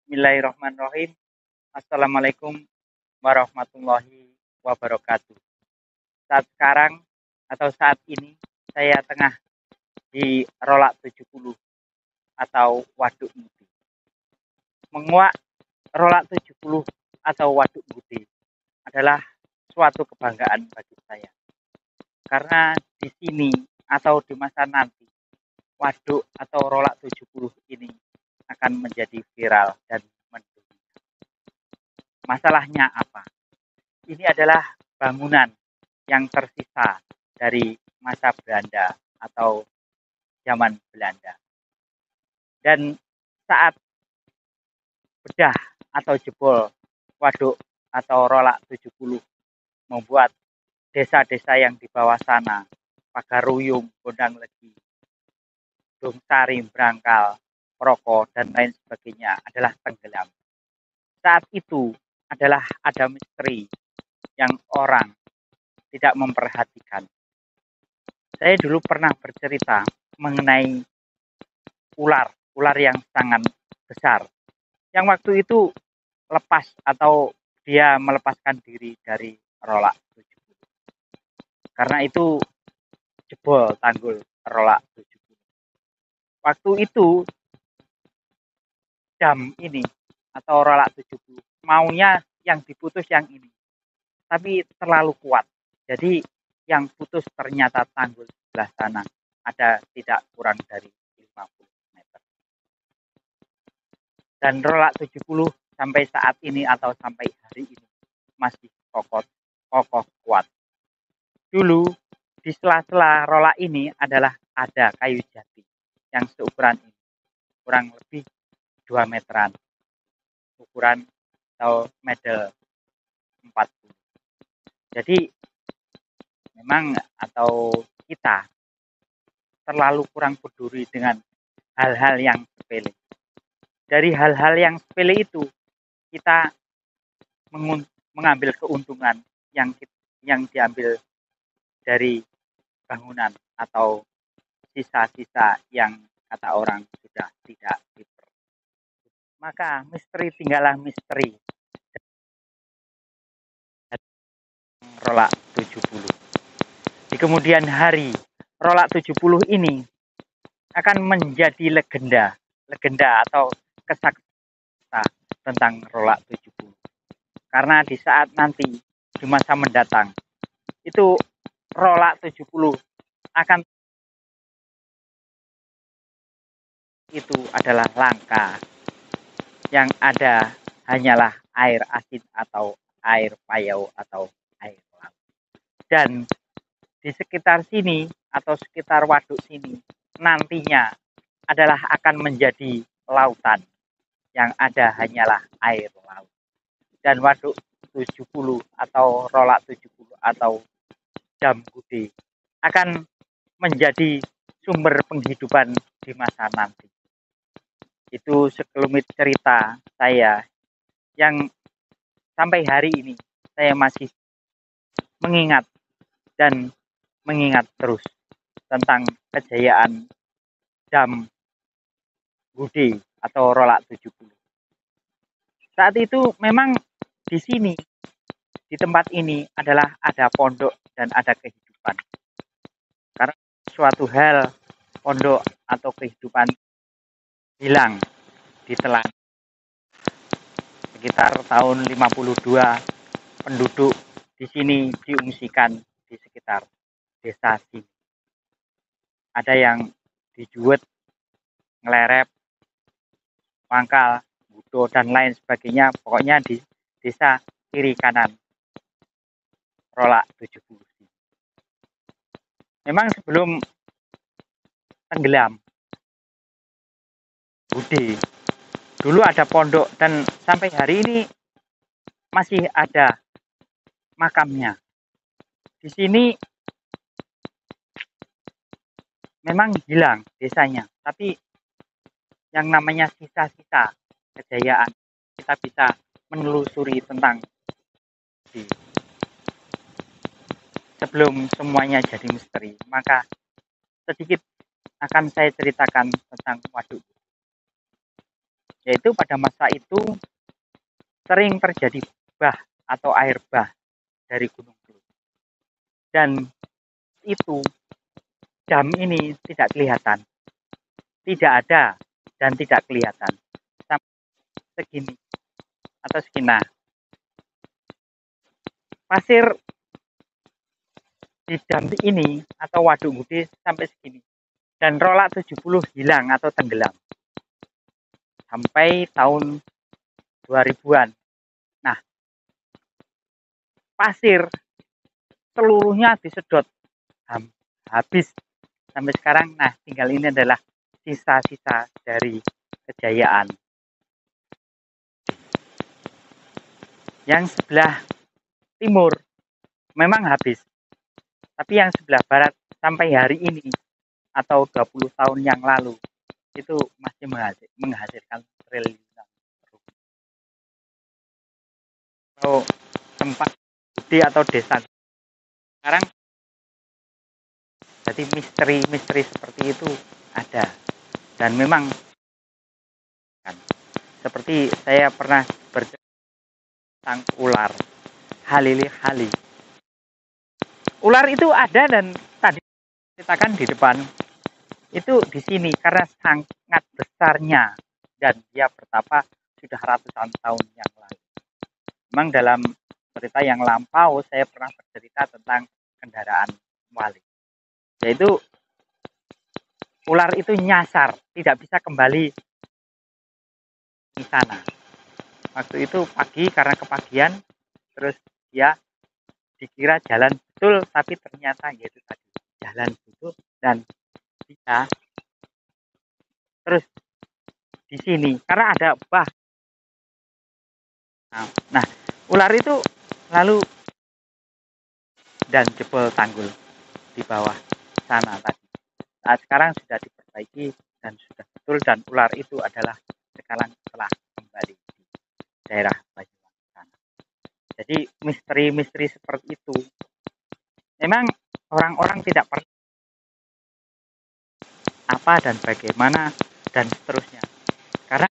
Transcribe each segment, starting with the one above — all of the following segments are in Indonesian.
Bismillahirrahmanirrahim. Assalamualaikum warahmatullahi wabarakatuh. Saat ini saya tengah di Rolak 70 atau Waduk Mudi. Menguak Rolak 70 atau Waduk Mudi adalah suatu kebanggaan bagi saya. Karena di sini atau di masa nanti waduk atau Rolak 70 ini akan menjadi viral dan mendunia. Masalahnya apa? Ini adalah bangunan yang tersisa dari masa Belanda atau zaman Belanda. Dan saat bedah atau jebol waduk atau Rolak 70 membuat desa-desa yang di bawah sana, Pagaruyung, Gondang Legi, Dungsari, Brangkal, Proko, dan lain sebagainya adalah tenggelam. Saat itu adalah ada misteri yang orang tidak memperhatikan. Saya dulu pernah bercerita mengenai ular yang sangat besar, yang waktu itu lepas atau dia melepaskan diri dari Rolak 70. Karena itu jebol tanggul Rolak 70. Waktu itu dam ini atau Rolak 70 maunya yang diputus yang ini, tapi terlalu kuat. Jadi yang putus ternyata tanggul sebelah sana, ada tidak kurang dari 50 meter. Dan Rolak 70 sampai saat ini atau sampai hari ini masih kokoh kuat. Dulu di sela-sela rolak ini adalah ada kayu jati yang seukuran ini, kurang lebih 2 meteran, ukuran atau medel 40. Jadi memang atau kita terlalu kurang peduli dengan hal-hal yang sepele. Dari hal-hal yang sepele itu kita mengambil keuntungan yang diambil dari bangunan atau sisa-sisa yang kata orang sudah tidak diper. Maka misteri tinggallah misteri. Rolak 70. Di kemudian hari, Rolak 70 ini akan menjadi legenda atau kesaksian tentang Rolak 70. Karena di saat nanti, di masa mendatang, itu Rolak 70 akan itu adalah langka. Yang ada hanyalah air asin atau air payau atau air laut. Dan di sekitar sini atau sekitar waduk sini nantinya adalah akan menjadi lautan. Yang ada hanyalah air laut. Dan waduk 70 atau Rolak 70 atau Dam Gude akan menjadi sumber penghidupan di masa nanti. Itu sekelumit cerita saya yang sampai hari ini saya masih mengingat dan mengingat terus tentang kejayaan Dam Gude atau Rolak 70. Saat itu memang di sini, di tempat ini adalah ada pondok dan ada kehidupan. Karena suatu hal pondok atau kehidupan hilang ditelan. Sekitar tahun 52 penduduk di sini diungsikan di sekitar desa sini. Ada yang di Juwet, Ngelerep, Pangkal, Budo, dan lain sebagainya. Pokoknya di desa kiri kanan Rolak 70. Memang sebelum tenggelam Bude, dulu ada pondok dan sampai hari ini masih ada makamnya. Di sini memang hilang desanya, tapi yang namanya sisa-sisa kejayaan kita bisa menelusuri tentang di sebelum semuanya jadi misteri. Maka sedikit akan saya ceritakan tentang waduk. yaitu pada masa itu sering terjadi bah atau air bah dari Gunung Kelut. Dan itu jam ini tidak kelihatan, tidak ada dan tidak kelihatan sampai segini atau segini. Pasir di jam ini atau Waduk Gude sampai segini, dan Rolak 70 hilang atau tenggelam sampai tahun 2000-an. Nah, pasir seluruhnya disedot habis sampai sekarang. Nah, tinggal ini adalah sisa-sisa dari kejayaan. Yang sebelah timur memang habis, tapi yang sebelah barat sampai hari ini atau 20 tahun yang lalu itu masih menghasilkan triliunan rupiah. Kalau tempat di atau desa sekarang, jadi misteri-misteri seperti itu ada. Dan memang kan, seperti saya pernah bercerita tentang ular Halili. Ular itu ada, dan tadi ceritakan di depan itu di sini karena sangat besarnya, dan dia bertapa sudah ratusan tahun yang lalu. Memang dalam cerita yang lampau saya pernah bercerita tentang kendaraan wali, yaitu ular itu nyasar, tidak bisa kembali di sana. Waktu itu pagi karena kepagian, terus dia dikira jalan betul, tapi ternyata yaitu tadi jalan betul, dan dia terus di sini karena ada bah. Nah, ular itu lalu dan jebol tanggul di bawah sana tadi. Nah, sekarang sudah diperbaiki dan sudah betul, dan ular itu adalah sekarang telah kembali di daerah Banyuwangi sana. Jadi misteri-misteri seperti itu memang orang-orang tidak pernah apa dan bagaimana dan seterusnya, karena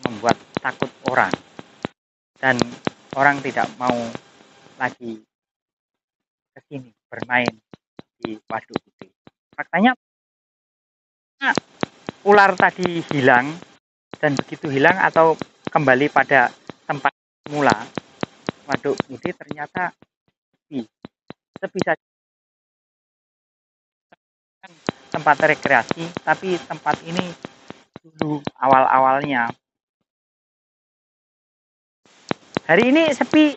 membuat takut orang, dan orang tidak mau lagi ke sini bermain di Waduk Gude. Faktanya ular tadi hilang, dan begitu hilang atau kembali pada tempat semula, Waduk Gude ternyata sepi saja, tempat rekreasi, tapi tempat ini dulu awal-awalnya. Hari ini sepi,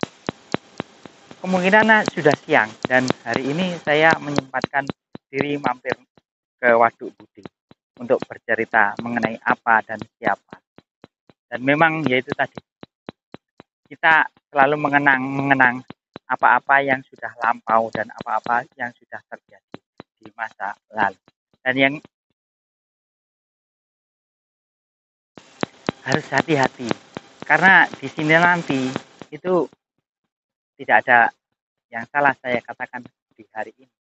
kemungkinan sudah siang, dan hari ini saya menyempatkan diri mampir ke Waduk Gude untuk bercerita mengenai apa dan siapa. Dan memang yaitu tadi, kita selalu mengenang apa-apa yang sudah lampau dan apa-apa yang sudah terjadi di masa lalu. Dan yang harus hati-hati, karena di sini nanti itu tidak ada yang salah saya katakan di hari ini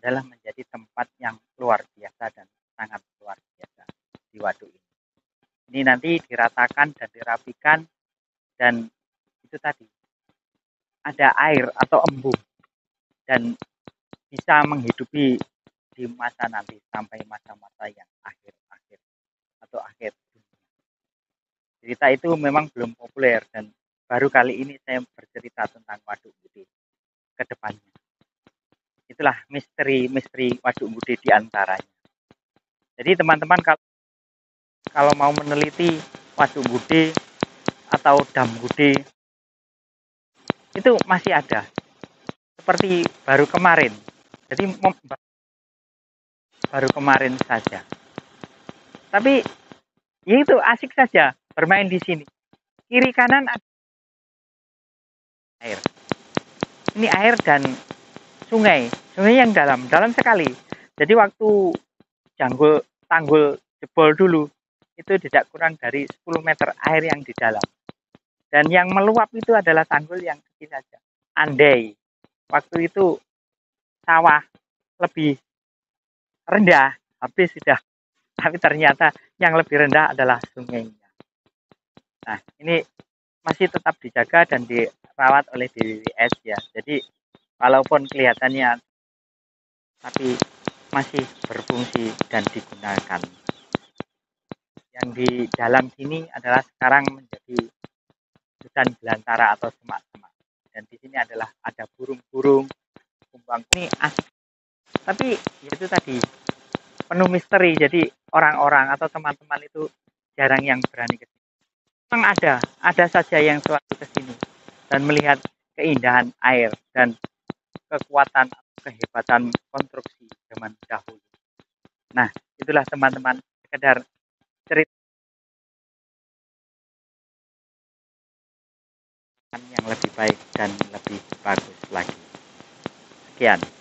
adalah menjadi tempat yang luar biasa dan sangat luar biasa di waduk ini. Ini nanti diratakan dan dirapikan, dan itu tadi ada air atau embung, dan bisa menghidupi di masa nanti sampai masa-masa yang akhir-akhir atau akhir dunia. Cerita itu memang belum populer, dan baru kali ini saya bercerita tentang Waduk Gude ke depannya. Itulah misteri Waduk Gude di antaranya. Jadi teman-teman kalau mau meneliti Waduk Gude atau Dam Gude itu masih ada. Seperti baru kemarin. Jadi baru kemarin saja. Tapi ya itu asik saja bermain di sini. Kiri kanan ada air. Ini air dan sungai yang dalam sekali. Jadi waktu tanggul jebol dulu, itu tidak kurang dari 10 meter air yang di dalam. Dan yang meluap itu adalah tanggul yang kecil saja. Andai waktu itu sawah lebih rendah, habis sudah tapi ternyata yang lebih rendah adalah sungainya. Nah, ini masih tetap dijaga dan dirawat oleh DWWS ya. Jadi walaupun kelihatannya tapi masih berfungsi dan digunakan. Yang di dalam sini adalah sekarang menjadi hutan belantara atau semak-semak. Dan di sini adalah ada burung-burung, kumbang ini asli. Tapi itu tadi penuh misteri. Jadi orang-orang atau teman-teman itu jarang yang berani ke sini. Memang ada saja yang sewaktu ke sini dan melihat keindahan air dan kekuatan kehebatan konstruksi zaman dahulu. Nah, itulah teman-teman sekedar cerita yang lebih baik dan lebih bagus lagi. Sekian.